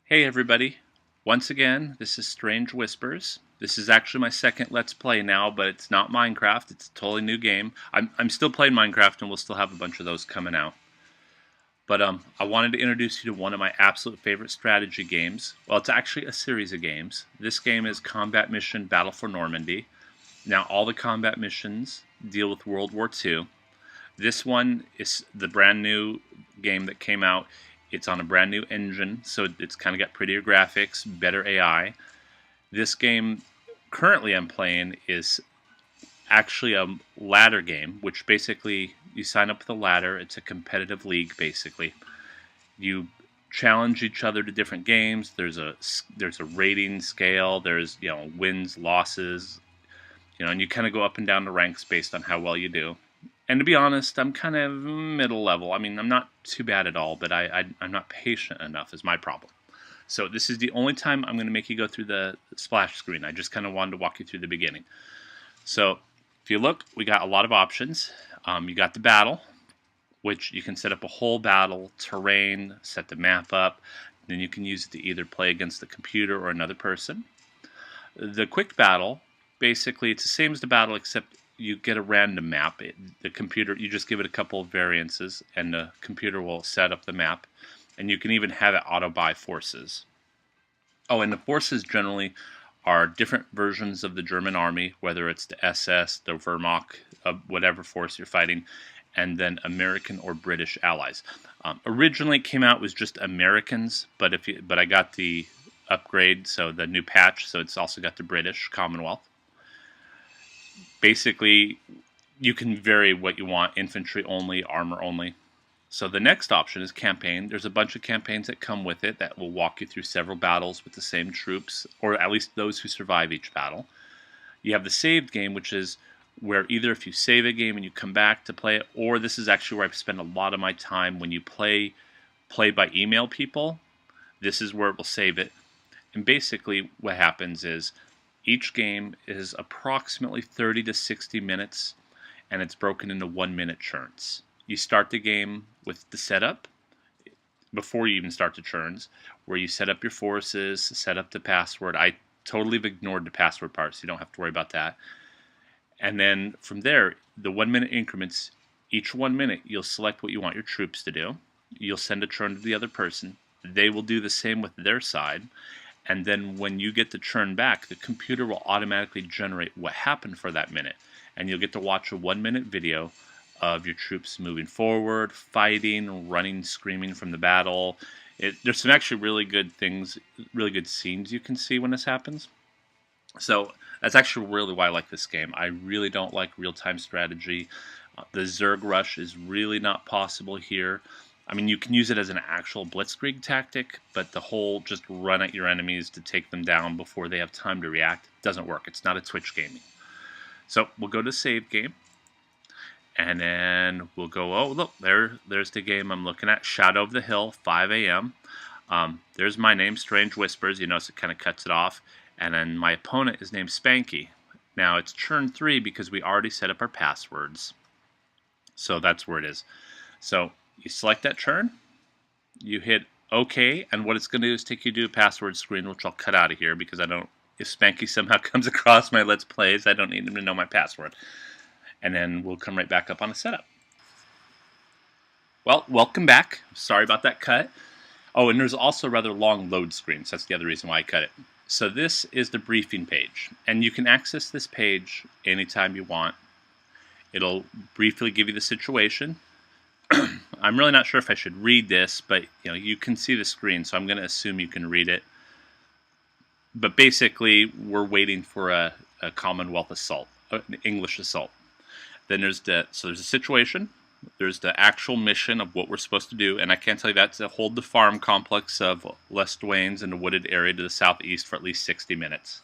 Hey everybody, once again, this is Strange Whispers. This is actually my second Let's Play now, but it's not Minecraft, it's a totally new game. I'm still playing Minecraft and we'll still have a bunch of those coming out. But I wanted to introduce you to one of my absolute favorite strategy games. Well, it's actually a series of games. This game is Combat Mission Battle for Normandy. Now, all the combat missions deal with World War II. This one is the brand new game that came out. It's on a brand new engine, so it's kind of got prettier graphics, better AI. This game currently I'm playing is actually a ladder game, which basically you sign up with a ladder. It's a competitive league, basically. You challenge each other to different games. There's a rating scale. There's wins, losses, and you kind of go up and down the ranks based on how well you do. And to be honest, I'm kind of middle level. I mean, I'm not too bad at all, but I'm not patient enough is my problem. So this is the only time I'm going to make you go through the splash screen. I just kind of wanted to walk you through the beginning. So if you look, we got a lot of options. You got the battle, which you can set up a whole battle, terrain, set the map up. Then you can use it to either play against the computer or another person. The quick battle, basically, it's the same as the battle, except you get a random map. The computer, you just give it a couple of variances, and the computer will set up the map. And you can even have it auto-buy forces. Oh, and the forces generally are different versions of the German army, whether it's the SS, the Wehrmacht, whatever force you're fighting, and then American or British allies. Originally, it came out was just Americans, but I got the upgrade, so the new patch, so it's also got the British Commonwealth. Basically, you can vary what you want, infantry only, armor only. So the next option is campaign. There's a bunch of campaigns that come with it that will walk you through several battles with the same troops, or at least those who survive each battle. You have the saved game, which is where either if you save a game and you come back to play it, or this is actually where I spend a lot of my time when you play by email people. This is where it will save it. And basically what happens is each game is approximately 30 to 60 minutes, and it's broken into 1-minute churns. You start the game with the setup before you even start the churns, where you set up your forces, set up the password. I totally ignored the password part, so you don't have to worry about that. And then from there, the 1-minute increments, each 1 minute, you'll select what you want your troops to do. You'll send a churn to the other person. They will do the same with their side. And then when you get the churn back, the computer will automatically generate what happened for that minute. And you'll get to watch a 1-minute video of your troops moving forward, fighting, running, screaming from the battle. There's some actually really good things, really good scenes you can see when this happens. So that's actually really why I like this game. I really don't like real-time strategy. The Zerg rush is really not possible here. I mean, you can use it as an actual blitzkrieg tactic, but the whole just run at your enemies to take them down before they have time to react doesn't work. It's not a Twitch gaming. So we'll go to save game. And then we'll go, oh, look, there's the game I'm looking at. Shadow of the Hill, 5 a.m. There's my name, Strange Whispers. You notice it kind of cuts it off. And then my opponent is named Spanky. Now, it's churn 3 because we already set up our passwords. So that's where it is. So you select that churn. You hit OK. And what it's going to do is take you to a password screen, which I'll cut out of here because I don't, if Spanky somehow comes across my Let's Plays, I don't need him to know my password. And then we'll come right back up on a setup. Well, welcome back. Sorry about that cut. Oh, and there's also rather long load screens. That's the other reason why I cut it. So this is the briefing page. And you can access this page anytime you want. It'll briefly give you the situation. I'm really not sure if I should read this, but you can see the screen, so I'm going to assume you can read it. But basically, we're waiting for a Commonwealth assault, an English assault. Then there's a situation, there's the actual mission of what we're supposed to do, and I can tell you that's to hold the farm complex of Les Duanes in the wooded area to the southeast for at least 60 minutes.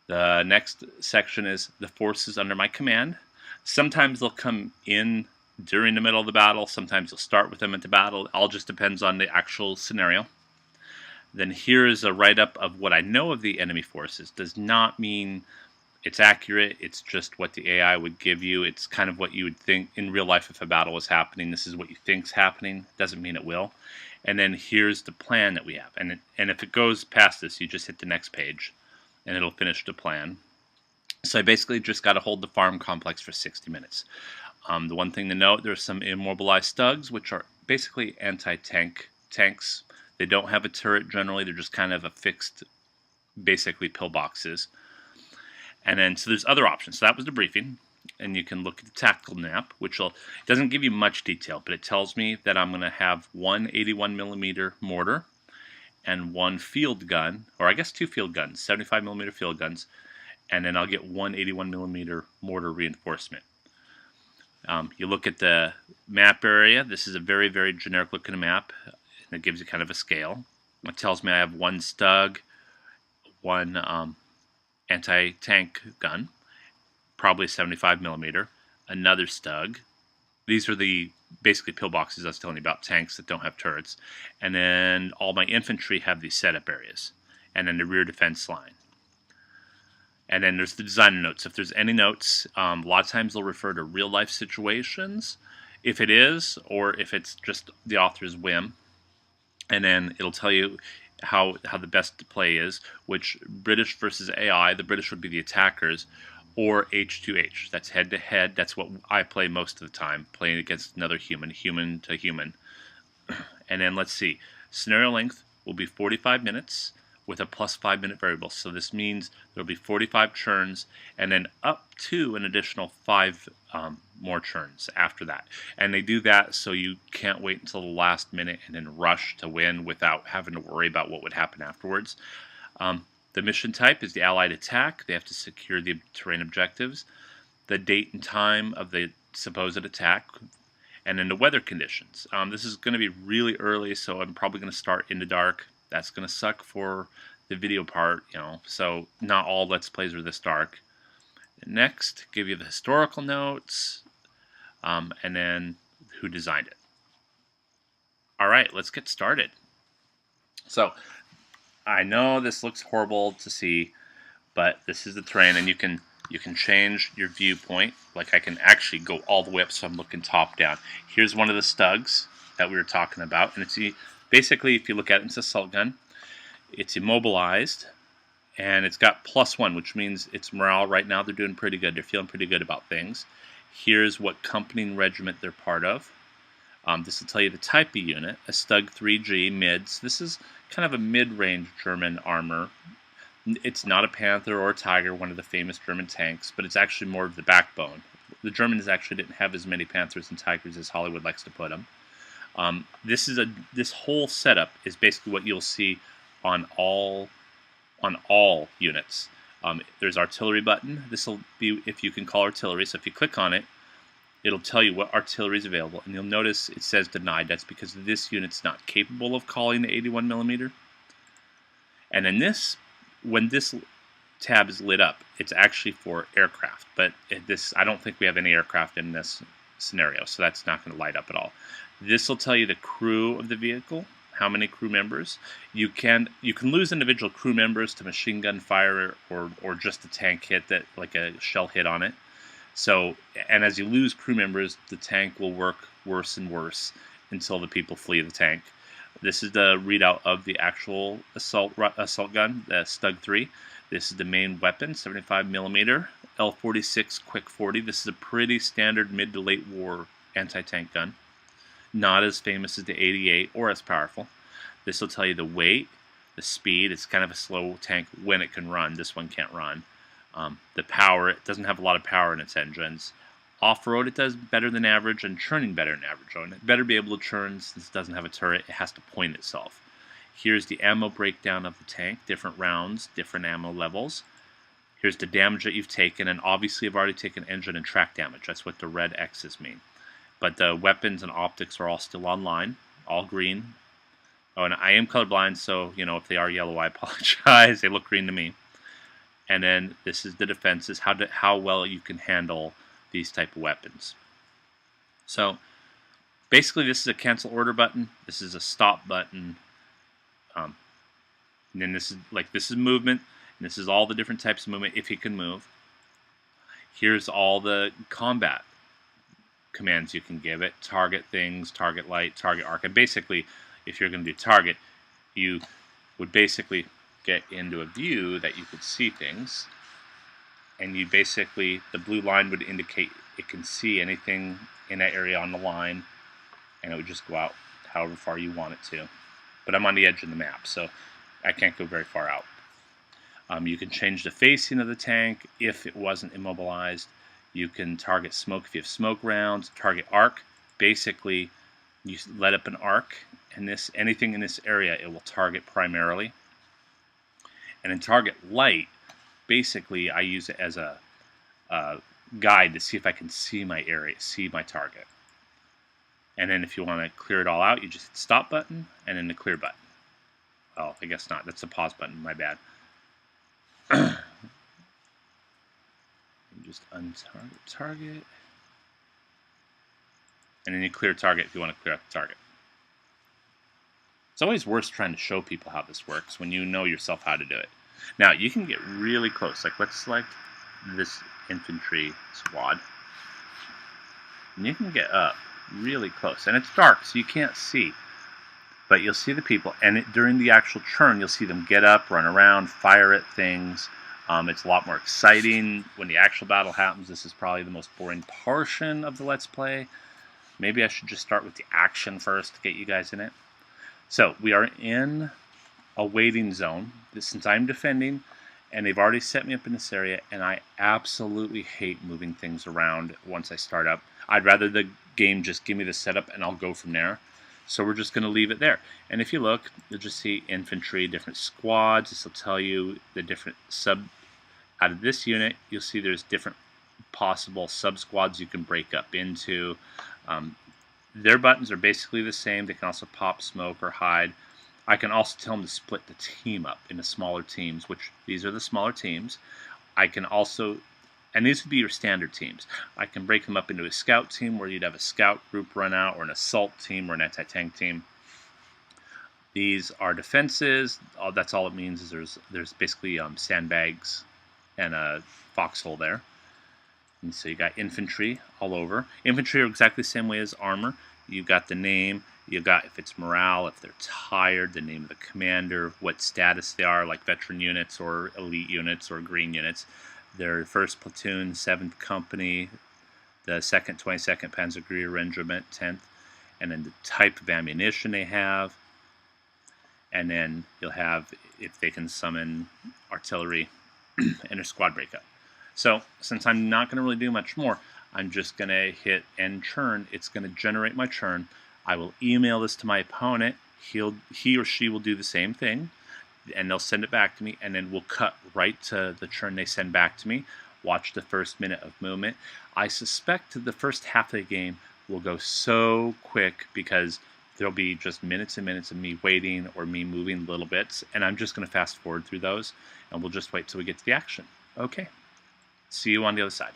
The next section is the forces under my command. Sometimes they'll come in during the middle of the battle, sometimes you'll start with them at the battle. It all just depends on the actual scenario. Then here is a write-up of what I know of the enemy forces. Does not mean it's accurate, it's just what the AI would give you. It's kind of what you would think in real life if a battle was happening. This is what you think's happening. Doesn't mean it will. And then here's the plan that we have. And if it goes past this, you just hit the next page, and it'll finish the plan. So I basically just got to hold the farm complex for 60 minutes. The one thing to note, there's some immobilized stugs, which are basically anti-tank tanks. They don't have a turret generally. They're just kind of affixed, basically pillboxes. And then, so there's other options. So that was the briefing. And you can look at the tactical map, which doesn't give you much detail, but it tells me that I'm going to have one 81 millimeter mortar and one field gun, or I guess two field guns, 75 millimeter field guns, and then I'll get one 81 millimeter mortar reinforcement. You look at the map area. This is a very, very generic looking map, and it gives you kind of a scale. It tells me I have one stug, one anti-tank gun, probably 75 millimeter, another stug. These are the basically pillboxes I was telling you about, tanks that don't have turrets. And then all my infantry have these setup areas, and then the rear defense line. And then there's the designer notes. If there's any notes, a lot of times they'll refer to real life situations, if it is, or if it's just the author's whim. And then it'll tell you how the best play is, which British versus AI, the British would be the attackers, or H2H. That's head to head. That's what I play most of the time, playing against another human, human to human. And then let's see. Scenario length will be 45 minutes with a plus 5 minute variable. So this means there'll be 45 churns and then up to an additional 5 more churns after that. And they do that so you can't wait until the last minute and then rush to win without having to worry about what would happen afterwards. The mission type is the Allied attack. They have to secure the terrain objectives, the date and time of the supposed attack, and then the weather conditions. This is going to be really early, so I'm probably going to start in the dark. That's going to suck for the video part, so not all Let's Plays are this dark. Next, give you the historical notes, and then who designed it. All right, let's get started. So, I know this looks horrible to see, but this is the terrain, and you can change your viewpoint. Like I can actually go all the way up, so I'm looking top down. Here's one of the stugs that we were talking about, and it's basically, if you look at it, it's an assault gun. It's immobilized, and it's got +1, which means its morale right now, they're doing pretty good. They're feeling pretty good about things. Here's what company and regiment they're part of. This will tell you the type of unit, a Stug 3G mids. This is kind of a mid-range German armor. It's not a Panther or a Tiger, one of the famous German tanks, but it's actually more of the backbone. The Germans actually didn't have as many Panthers and Tigers as Hollywood likes to put them. This whole setup is basically what you'll see on all units. There's artillery button. This will be if you can call artillery. So if you click on it, it'll tell you what artillery is available, and you'll notice it says denied. That's because this unit's not capable of calling the 81 millimeter. And then when this tab is lit up, it's actually for aircraft. But I don't think we have any aircraft in this scenario, so that's not going to light up at all. This will tell you the crew of the vehicle, how many crew members. You can lose individual crew members to machine gun fire or just a tank hit, that like a shell hit on it. So, and as you lose crew members, the tank will work worse and worse until the people flee the tank. This is the readout of the actual assault gun, the Stug 3. This is the main weapon, 75 millimeter L46 Quick 40. This is a pretty standard mid to late war anti-tank gun. Not as famous as the 88 or as powerful. This will tell you the weight, the speed. It's kind of a slow tank when it can run. This one can't run. The power, it doesn't have a lot of power in its engines. Off-road, it does better than average, and churning better than average. And it better be able to churn since it doesn't have a turret. It has to point itself. Here's the ammo breakdown of the tank, different rounds, different ammo levels. Here's the damage that you've taken, and obviously I've already taken engine and track damage. That's what the red X's mean. But the weapons and optics are all still online, all green. Oh, and I am colorblind, so, if they are yellow, I apologize. They look green to me. And then this is the defenses, how well you can handle these type of weapons. So basically this is a cancel order button. This is a stop button. And then this is movement. And this is all the different types of movement if you can move. Here's all the combat commands you can give it. Target things, target light, target arc. And basically if you're going to do target, you would basically get into a view that you could see things, and you basically, the blue line would indicate it can see anything in that area on the line, and it would just go out however far you want it to. But I'm on the edge of the map, so I can't go very far out. You can change the facing of the tank if it wasn't immobilized. You can target smoke if you have smoke rounds. Target arc, basically you let up an arc, and anything in this area it will target primarily. And in target light, basically I use it as a guide to see if I can see my area, see my target. And then if you want to clear it all out, you just hit the stop button and then the clear button. Oh, I guess not. That's the pause button. My bad. Just untarget target. And then you clear target if you want to clear out the target. It's always worse trying to show people how this works when you know yourself how to do it. Now, you can get really close. Like, let's select this infantry squad. And you can get up really close. And it's dark, so you can't see. But you'll see the people, and during the actual turn, you'll see them get up, run around, fire at things. It's a lot more exciting when the actual battle happens. This is probably the most boring portion of the Let's Play. Maybe I should just start with the action first to get you guys in it. So, we are in a waiting zone. Since I'm defending, and they've already set me up in this area, and I absolutely hate moving things around once I start up. I'd rather the game just give me the setup and I'll go from there. So we're just going to leave it there. And if you look, you'll just see infantry, different squads. This will tell you the different out of this unit, you'll see there's different possible sub-squads you can break up into. Their buttons are basically the same. They can also pop, smoke, or hide. I can also tell them to split the team up into smaller teams, which these are the smaller teams. I can also, and these would be your standard teams. I can break them up into a scout team where you'd have a scout group run out, or an assault team, or an anti-tank team. These are defenses. That's all it means is there's basically sandbags and a foxhole there. And so you got infantry all over. Infantry are exactly the same way as armor. You've got the name. You've got if it's morale, if they're tired, the name of the commander, what status they are, like veteran units or elite units or green units. Their 1st platoon, 7th company, the 2nd, 22nd Panzergrenadier Regiment, 10th, and then the type of ammunition they have. And then you'll have if they can summon artillery and a squad breakup. So since I'm not going to really do much more, I'm just going to hit end churn. It's going to generate my churn. I will email this to my opponent. He or she will do the same thing, and they'll send it back to me, and then we'll cut right to the churn they send back to me. Watch the first minute of movement. I suspect the first half of the game will go so quick because there'll be just minutes and minutes of me waiting or me moving little bits, and I'm just going to fast forward through those, and we'll just wait till we get to the action. Okay. See you on the other side.